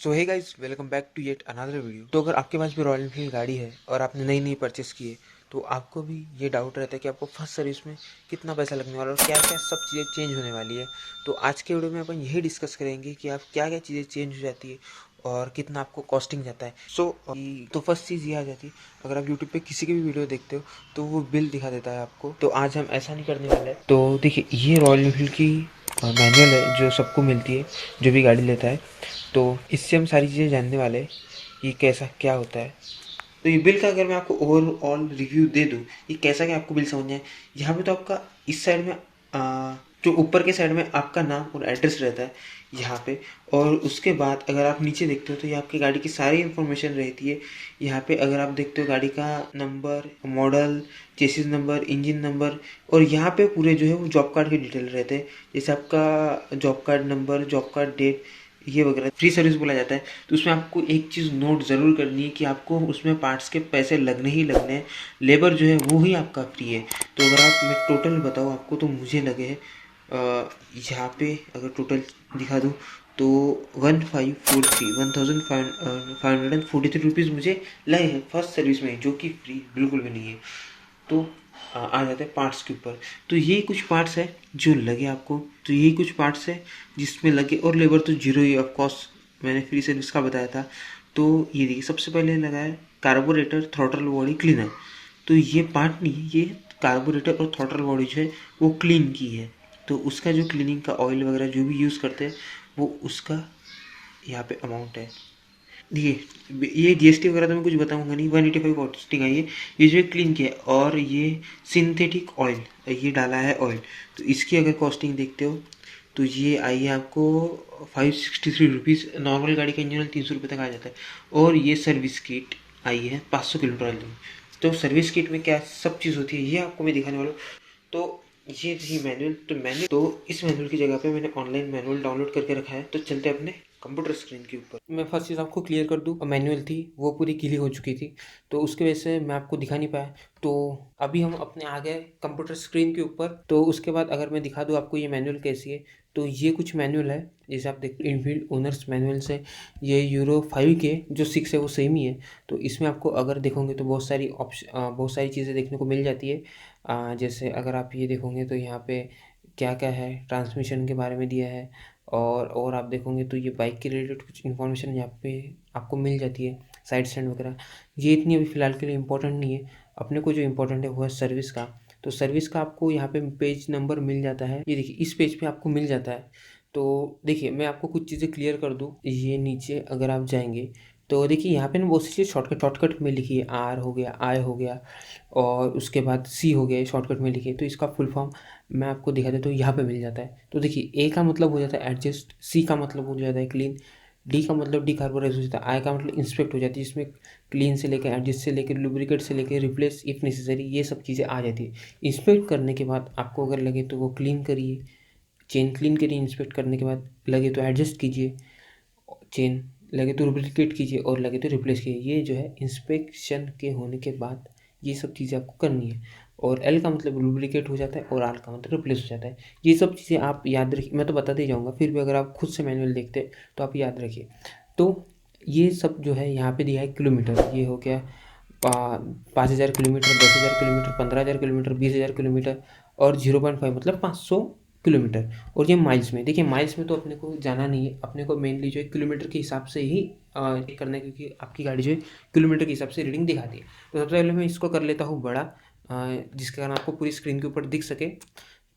So hey guys, welcome back to yet another video. तो अगर आपके पास भी रॉयल एनफील्ड गाड़ी है और आपने नई नई परचेस की है तो आपको भी ये डाउट रहता है कि आपको फर्स्ट सर्विस में कितना पैसा लगने वाला है और क्या क्या सब चीज़ें चेंज होने वाली है। तो आज के वीडियो में अपन यही डिस्कस करेंगे कि आप क्या क्या चीज़ें चेंज हो जाती है और कितना आपको कॉस्टिंग जाता है। तो फर्स्ट चीज़ ये आ जाती है, अगर आप यूट्यूब पे किसी की भी वीडियो देखते हो तो वो बिल दिखा देता है आपको। तो आज हम ऐसा नहीं करने वाले हैं। तो देखिए, ये रॉयल एनफील्ड की मैनुअल है जो सबको मिलती है जो भी गाड़ी लेता है। तो इससे हम सारी चीज़ें जानने वाले हैं कि कैसा क्या होता है। तो ये बिल का अगर मैं आपको ओवरऑल रिव्यू दे दूँ, ये कैसा क्या आपको बिल समझ में आए। यहाँ पे तो आपका इस साइड में जो ऊपर के साइड में आपका नाम और एड्रेस रहता है यहाँ पे। और उसके बाद अगर आप नीचे देखते हो तो ये आपकी गाड़ी की सारी इन्फॉर्मेशन रहती है। यहाँ पे अगर आप देखते हो गाड़ी का number, model, chassis number, engine number, और यहाँ पे पूरे जो है वो जॉब कार्ड के डिटेल रहते हैं। जैसे आपका job card number, job card date, ये वगैरह फ्री सर्विस बोला जाता है। तो उसमें आपको एक चीज़ नोट ज़रूर करनी है कि आपको उसमें पार्ट्स के पैसे लगने ही लगने हैं, लेबर जो है वो ही आपका फ्री है। तो अगर आप मैं टोटल बताऊँ आपको तो मुझे लगे हैं यहाँ पे अगर टोटल दिखा दूँ तो 1543 मुझे लगे हैं फर्स्ट सर्विस में, जो कि फ्री बिल्कुल भी नहीं है। तो आ जाते हैं पार्ट्स के ऊपर। तो ये कुछ पार्ट्स है जो लगे आपको, तो यही कुछ पार्ट्स है जिसमें लगे, और लेबर तो जीरो ही ऑफ कोर्स, मैंने फ्री सर्विस का बताया था। तो ये देखिए, सबसे पहले लगा है कार्बोरेटर थ्रॉटल बॉडी क्लीनर। तो ये पार्ट नहीं है, ये कार्बोरेटर और थ्रॉटल बॉडी जो है वो क्लीन की है। तो उसका जो क्लीनिंग का ऑयल वगैरह जो भी यूज़ करते हैं वो उसका यहाँ पे अमाउंट है। देखिए, ये जीएसटी वगैरह तो मैं कुछ बताऊंगा नहीं, 185 कॉस्टिंग आई है। ये जो क्लीन किया है, और ये सिंथेटिक ऑयल ये डाला है ऑयल। तो इसकी अगर कॉस्टिंग देखते हो तो ये आई है आपको 563 रुपीज़। नॉर्मल गाड़ी का इंजन ऑयल 300 रुपये तक आ जाता है। और ये सर्विस किट आई है 500 किलोमीटर वाली। तो सर्विस किट में क्या सब चीज़ होती है ये आपको मैं दिखाने वाला हूँ। तो ये थी मैनुअल। तो इस मैनुअल की जगह पे मैंने ऑनलाइन मैनुअल डाउनलोड करके रखा है। तो चलते अपने कंप्यूटर स्क्रीन के ऊपर। मैं फर्स्ट चीज़ आपको क्लियर कर दूँ, मैनुअल थी वो पूरी गीली हो चुकी थी तो उसकी वजह से मैं आपको दिखा नहीं पाया। तो अभी हम अपने आ गए कंप्यूटर स्क्रीन के ऊपर। तो उसके बाद अगर मैं दिखा दूँ आपको ये मैनुअल कैसी है, तो ये कुछ मैनुअल है जैसे आप देख इनफील्ड ओनर्स मैनुअल से। ये यूरो 5 के जो 6 है वो सेम ही है। तो इसमें आपको अगर देखोगे तो बहुत सारी चीज़ें देखने को मिल जाती है। जैसे अगर आप ये देखोगे तो यहाँ पे क्या क्या है, ट्रांसमिशन के बारे में दिया है। और आप देखोगे तो ये बाइक के रिलेटेड कुछ इन्फॉर्मेशन यहाँ पे आपको मिल जाती है, साइड स्टैंड वगैरह। ये इतनी अभी फ़िलहाल के लिए इम्पोर्टेंट नहीं है। अपने को जो इम्पोर्टेंट है वो है सर्विस का। तो सर्विस का आपको यहाँ पे पेज नंबर मिल जाता है, ये देखिए इस पेज पे आपको मिल जाता है। तो देखिए, मैं आपको कुछ चीज़ें क्लियर कर दूँ। ये नीचे अगर आप जाएंगे तो देखिए यहाँ पे ना बहुत सी चीज़ शॉर्टकट में लिखी है। आर हो गया, आई हो गया, और उसके बाद सी हो गया, शॉर्टकट में लिखी है। तो इसका फुल फॉर्म मैं आपको दिखा देता हूँ, यहाँ पे मिल जाता है। तो देखिए, ए का मतलब हो जाता है एडजस्ट, सी का मतलब हो जाता है क्लीन, डी का मतलब डिकार्बोराइज हो जाता है, आई का मतलब इंस्पेक्ट हो जाती है, जिसमें क्लीन से लेकर एडजस्ट से लेकर लुब्रिकेट से लेकर रिप्लेस इफ नेसेसरी ये सब चीज़ें आ जाती है। इंस्पेक्ट करने के बाद आपको अगर लगे तो वो क्लीन करिए, चेन क्लीन करिए। इंस्पेक्ट करने के बाद लगे तो एडजस्ट कीजिए, चेन लगे तो लुब्रिकेट कीजिए, और लगे तो रिप्लेस कीजिए। ये जो है इंस्पेक्शन के होने के बाद ये सब चीज़ें आपको करनी है। और एल का मतलब लुब्रिकेट हो जाता है और आर का मतलब रिप्लेस हो जाता है। ये सब चीज़ें आप याद रखिए, मैं तो बताते ही जाऊँगा, फिर भी अगर आप खुद से मैनुअल देखते हैं तो आप याद रखिए। तो ये सब जो है यहाँ पे दिया है किलोमीटर, ये हो गया 5,000 किलोमीटर, 10,000 किलोमीटर, 15,000 किलोमीटर, 20,000 किलोमीटर, और 0.5 मतलब 500 किलोमीटर। और ये माइल्स में, देखिए माइल्स में तो अपने को जाना नहीं है, अपने को मेनली जो है किलोमीटर के हिसाब से ही चेक करना है, क्योंकि आपकी गाड़ी जो है किलोमीटर के हिसाब से रीडिंग दिखाती है। तो सबसे पहले मैं इसको कर लेता हूँ बड़ा, जिसके कारण आपको पूरी स्क्रीन के ऊपर दिख सके।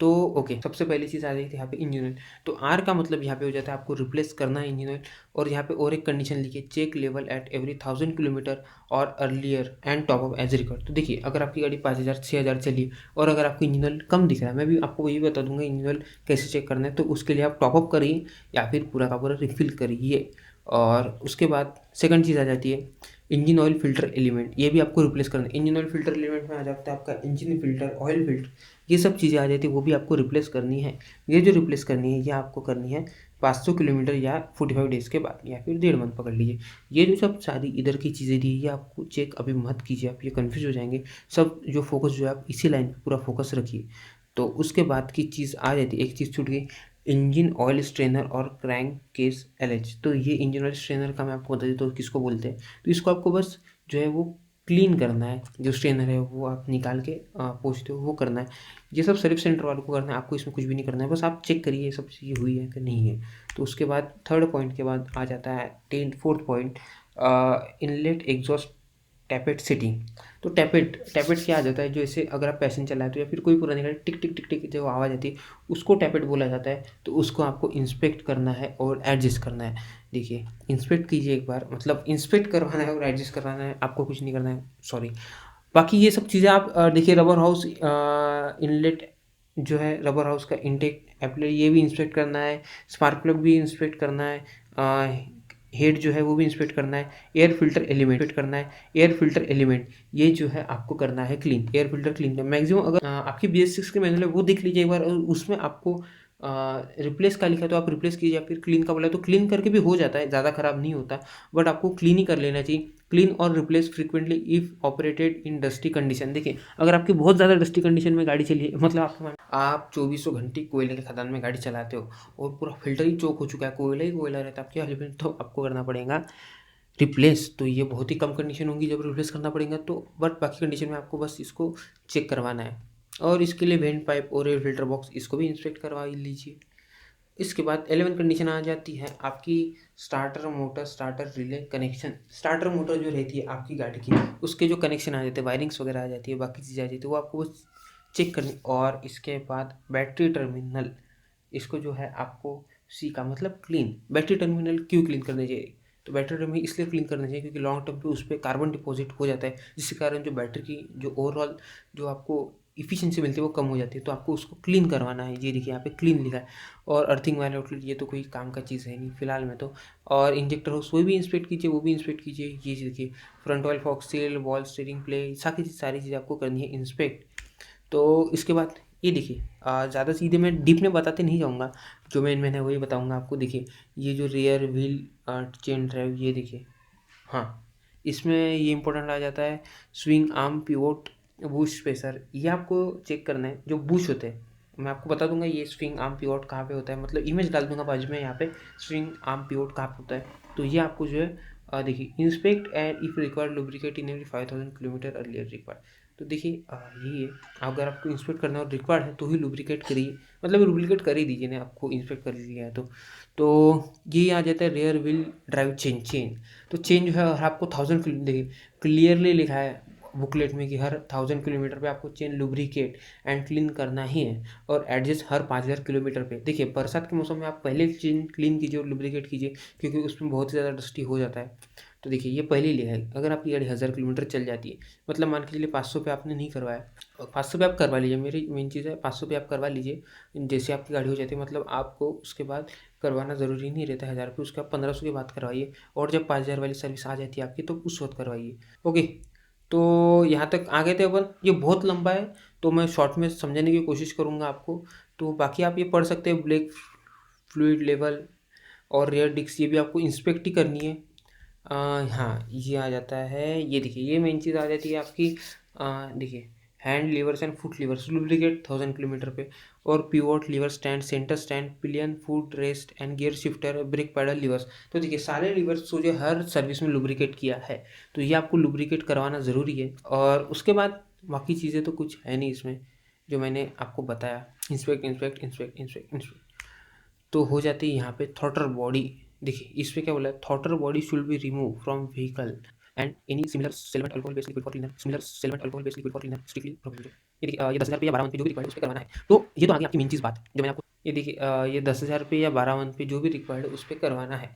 तो ओके, सबसे पहली चीज़ आ जाती है यहाँ पे इंजन ऑयल। तो आर का मतलब यहाँ पे हो जाता है आपको रिप्लेस करना है इंजन ऑयल। और यहाँ पे और एक कंडीशन लिखी है, check level at every 1,000 kilometre और earlier and top up as record. तो देखिए, अगर आपकी गाड़ी 5,000 6,000 चली और अगर आपको इंजन ऑयल कम दिख रहा है, मैं भी आपको वही बता दूंगा इंजन ऑयल कैसे चेक करना है। तो उसके लिए आप टॉपअप करिए या फिर पूरा का पूरा रिफिल करिए। और उसके बाद सेकंड चीज़ आ जाती है इंजन ऑयल फिल्टर एलिमेंट, ये भी आपको रिप्लेस करना है। इंजन ऑयल फिल्टर एलिमेंट में आ जाता है आपका इंजन फिल्टर, ऑयल फिल्टर, ये सब चीज़ें आ जाती है, वो भी आपको रिप्लेस करनी है। ये जो रिप्लेस करनी है ये आपको करनी है 500 किलोमीटर या 45 डेज़ के बाद, या फिर 1.5 मंथ पकड़ लीजिए। ये जो सब सारी इधर की चीज़ें दी ये आपको चेक अभी मत कीजिए, आप ये कन्फ्यूज हो जाएंगे। सब जो फोकस जो है आप इसी लाइन पर पूरा फोकस रखिए। तो उसके बाद की चीज़ आ जाती है, एक चीज़ छूट गई, इंजन ऑयल स्ट्रेनर और क्रैंक केस LH। तो ये इंजन ऑयल स्ट्रेनर का मैं आपको बता देता हूँ किसको बोलते हैं। तो इसको आपको बस जो है वो क्लीन करना है, जो स्ट्रेनर है वो आप निकाल के पोंछते हो वो करना है। ये सब सर्विस सेंटर वालों को करना है, आपको इसमें कुछ भी नहीं करना है, बस आप चेक करिए ये सब चीज़ें हुई है कि नहीं है। तो उसके बाद थर्ड पॉइंट के बाद आ जाता है fourth point, inlet exhaust tappet setting. तो टैपेट टैपेट क्या आ जाता है, जो ऐसे अगर आप पैसेंजर चलाए तो या फिर कोई पुरानी गाड़ी टिक टिक टिक टिक जो आवाज़ आती है उसको टैपेट बोला जाता है। तो उसको आपको इंस्पेक्ट करना है और एडजस्ट करना है। देखिए इंस्पेक्ट कीजिए एक बार, मतलब इंस्पेक्ट करवाना है और एडजस्ट करवाना है, आपको कुछ नहीं करना है, सॉरी। बाकी ये सब चीज़ें आप देखिए रबर हाउस इनलेट जो है, रबर हाउस का इनटेक एप्ले ये भी इंस्पेक्ट करना है, स्पार्क प्लग भी इंस्पेक्ट करना है, हेड जो है वो भी इंस्पेक्ट करना है, एयर फिल्टर एलिमेंट इंस्पेक्ट करना है, एयर फिल्टर एलिमेंट ये जो है आपको करना है clean, air filter clean. Maximum अगर आपकी BS6 के मैनुअल है वो देख लीजिए एक बार, और उसमें आपको रिप्लेस का लिखा है तो आप रिप्लेस कीजिए, या फिर क्लीन का बोला तो क्लीन करके भी हो जाता है, ज़्यादा खराब नहीं होता, बट आपको क्लीन ही कर लेना चाहिए। क्लीन और replace frequently if operated in dusty condition. देखिए अगर आपकी बहुत ज़्यादा डस्टी कंडीशन में गाड़ी चली है, मतलब आप 2400 घंटे कोयले के खदान में गाड़ी चलाते हो और पूरा फिल्टर ही चोक हो चुका है, कोयला ही कोयला रहता है आपके हाल में, तो आपको करना पड़ेगा रिप्लेस। तो ये बहुत ही कम कंडीशन होगी जब रिप्लेस करना पड़ेगा, तो बट बाकी कंडीशन में आपको बस इसको चेक करवाना है। और इसके लिए वेंट पाइप और एयर फिल्टर बॉक्स इसको भी इंस्पेक्ट करवा लीजिए। इसके बाद 11 कंडीशन आ जाती है आपकी starter motor, starter relay connection. Starter motor जो रहती है आपकी गाड़ी की, उसके जो कनेक्शन आ जाते हैं, वायरिंग्स वगैरह आ जाती है, बाकी चीज़ें आ जाती है, वो आपको बस चेक करनी। और इसके बाद बैटरी टर्मिनल, इसको जो है आपको सी का मतलब क्लीन। बैटरी टर्मिनल क्यों क्लीन करना चाहिए, तो बैटरी टर्मिनल इसलिए क्लीन करना चाहिए क्योंकि लॉन्ग टर्म पे उस पर कार्बन डिपॉजिट हो जाता है, जिसके कारण जो बैटरी की जो ओवरऑल जो आपको इफिशिएंसी मिलती है वो कम हो जाती है। तो आपको उसको क्लीन करवाना है, ये देखिए यहाँ पे क्लीन लिखा है। और अर्थिंग वाले आउटलेट ये तो कोई काम का चीज़ है नहीं फिलहाल में तो। और इंजेक्टर हाउस वो भी इंस्पेक्ट कीजिए, वो भी इंस्पेक्ट कीजिए। ये देखिए front oil fork seal, ball steering play, सारी चीज़ें आपको करनी है इंस्पेक्ट। तो इसके बाद ये देखिए ज़्यादा सीधे मैं डीप में बताते नहीं जाऊँगा, जो मैंने वही बताऊँगा आपको। देखिए ये जो रियर व्हील चेन ड्राइव, ये देखिए, हाँ इसमें ये इंपॉर्टेंट आ जाता है swing arm pivot boost spacer. ये आपको चेक करना है, जो बूस्ट होते हैं मैं आपको बता दूंगा ये स्विंग आर्म पिवोट कहाँ पे होता है, मतलब इमेज डाल दूंगा बाजू में यहाँ पे स्विंग आर्म पिवोट कहाँ पे होता है। तो ये आपको जो है देखिए inspect and if required lubricate in every 5000 kilometre earlier required. तो देखिए यही है, अगर आपको इंस्पेक्ट करना और रिक्वायर्ड है तो ही लुब्रिकेट करिए, मतलब लुब्रिकेट कर ही दीजिए ना, आपको इंस्पेक्ट कर लिया है तो ये आ जाता है रियर व्हील ड्राइव चेन। तो चेन जो है हर आपको 1000 देखिए क्लियरली लिखा है बुकलेट में कि हर 1000 किलोमीटर पे आपको चेन लुब्रिकेट एंड क्लीन करना ही है, और एडजस्ट हर 5000 किलोमीटर पे। देखिए बरसात के मौसम में आप पहले चेन क्लीन कीजिए और लुब्रिकेट कीजिए, क्योंकि उसमें बहुत ज़्यादा डस्टी हो जाता है। तो देखिए ये पहले ही लिखा है, अगर आपकी गाड़ी 1000 किलोमीटर चल जाती है, मतलब मान के चलिए 500 पे आपने नहीं करवाया, 500 पे आप करवा लीजिए, मेरी मेन चीज़ है 500 पे आप करवा लीजिए। जैसे आपकी गाड़ी हो जाती है, मतलब आपको उसके बाद करवाना ज़रूरी नहीं रहता है 1000 पे, उसके आप 1500 के बाद करवाइए, और जब 5000 वाली सर्विस आ जाती है आपकी तो उस वक्त करवाइए। ओके, तो यहाँ तक आ गए थे अपन। ये बहुत लंबा है तो मैं शॉर्ट में समझाने की कोशिश करूँगा आपको। तो बाकी आप ये पढ़ सकते हैं, ब्रेक फ्लूइड लेवल और रेयर डिस्क, ये भी आपको इंस्पेक्ट ही करनी है। हाँ ये आ जाता है, ये देखिए ये मेन चीज़ आ जाती है आपकी। देखिए hand levers and foot levers lubricate 1000 kilometre पे, और pivot lever stand, centre stand, pillion, foot rest and gear shifter, brake pedal levers. तो देखिए सारे लीवर्स जो हर सर्विस में लुब्रिकेट किया है, तो ये आपको लुब्रिकेट करवाना ज़रूरी है। और उसके बाद बाकी चीज़ें तो कुछ है नहीं इसमें, जो मैंने आपको बताया, inspect inspect inspect inspect inspect. तो हो जाती है यहाँ पे थ्रॉटल बॉडी। देखिए इस पे क्या बोला है, throttle body should be remove from vehicle and any similar solvent alcohol based liquid for cleaner, similar solvent alcohol based liquid for cleaner strictly prohibited. ये देखिए ये 10,000 पे या 12 मंथ पे जो भी रिक्वायर्ड है उस पर करवाना है। तो ये तो आगे आपकी मेन चीज़ बात जो मैंने आपको, ये देखिए ये 10,000 पे या 12 मंथ पे जो भी रिक्वायर्ड है उस पर करवाना है।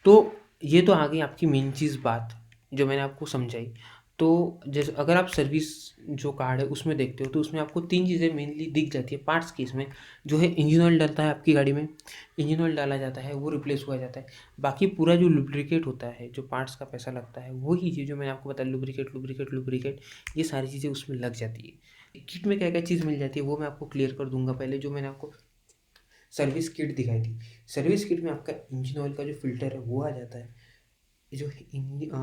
तो ये तो आगे आपकी मेन चीज़ बात जो मैंने आपको समझाई। तो जैसे अगर आप सर्विस जो कार्ड है उसमें देखते हो तो उसमें आपको 3 चीज़ें मेनली दिख जाती है पार्ट्स की। इसमें जो है इंजन ऑयल डलता है आपकी गाड़ी में, इंजन ऑयल डाला जाता है, वो रिप्लेस हुआ जाता है। बाकी पूरा जो लुब्रिकेट होता है, जो पार्ट्स का पैसा लगता है, वही चीज़ जो मैंने आपको बताया, लुब्रिकेट लुब्रिकेट लुब्रिकेट, ये सारी चीज़ें उसमें लग जाती है। किट में क्या क्या चीज़ मिल जाती है वो मैं आपको क्लियर कर दूंगा। पहले जो मैंने आपको सर्विस किट दिखाई थी, सर्विस किट में आपका इंजन ऑयल का जो फिल्टर है वो आ जाता है। जो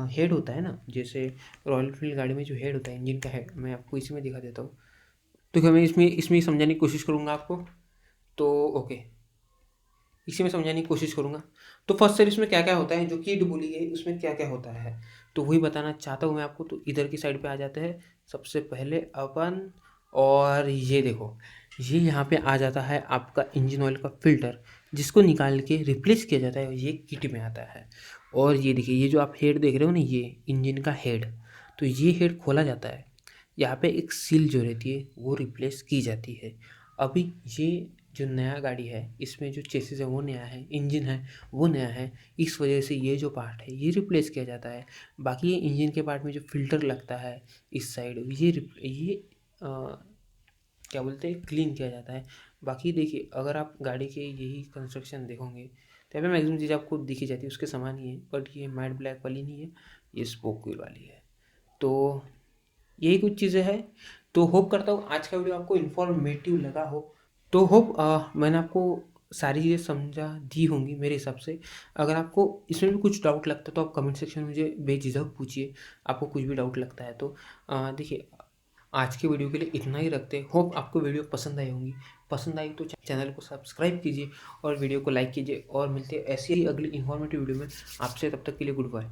हेड होता है ना, जैसे रॉयल एनफील्ड गाड़ी में जो हेड होता है इंजन का हेड, मैं आपको इसी में दिखा देता हूँ। तो क्या मैं इसमें इसमें ही समझाने की कोशिश करूँगा आपको। तो ओके, इसी में समझाने की कोशिश करूँगा। तो फर्स्ट सर्विस में क्या क्या होता है, जो किट बोली गई उसमें क्या क्या होता है, तो वही बताना चाहता हूँ मैं आपको। तो इधर की साइड पे आ जाते हैं सबसे पहले अपन, और ये देखो, ये यहाँ पे आ जाता है आपका इंजन ऑयल का फिल्टर, जिसको निकाल के रिप्लेस किया जाता है, ये किट में आता है। और ये देखिए, ये जो आप हेड देख रहे हो ना, ये इंजन का हेड, तो ये हेड खोला जाता है, यहाँ पे एक सील जो रहती है वो रिप्लेस की जाती है। अभी ये जो नया गाड़ी है इसमें जो चेसिस है वो नया है, इंजन है वो नया है, इस वजह से ये जो पार्ट है ये रिप्लेस किया जाता है। बाकी ये इंजन के पार्ट में जो फिल्टर लगता है इस साइड, ये क्या बोलते हैं, क्लीन किया जाता है। बाकी देखिए, अगर आप गाड़ी के यही कंस्ट्रक्शन देखोगे तो यहाँ पे मैक्सिमम चीज़ आपको दिखी जाती है उसके समान ही है, बट ये मैट ब्लैक वाली नहीं है, ये स्पोक व्हील वाली है। तो यही कुछ चीज़ें हैं। तो होप करता हूँ आज का वीडियो आपको इन्फॉर्मेटिव लगा हो। तो होप मैंने आपको सारी चीज़ें समझा दी होंगी मेरे हिसाब से। अगर आपको इसमें भी कुछ डाउट लगता है तो आप कमेंट सेक्शन में मुझे बेझिझक पूछिए, आपको कुछ भी डाउट लगता है तो। देखिए, आज के वीडियो के लिए इतना ही रखते हैं। होप आपको वीडियो पसंद आई होंगी। पसंद आई तो चैनल को सब्सक्राइब कीजिए और वीडियो को लाइक कीजिए, और मिलते हैं ऐसी ही अगली इन्फॉर्मेटिव वीडियो में आपसे। तब तक के लिए गुड बाय।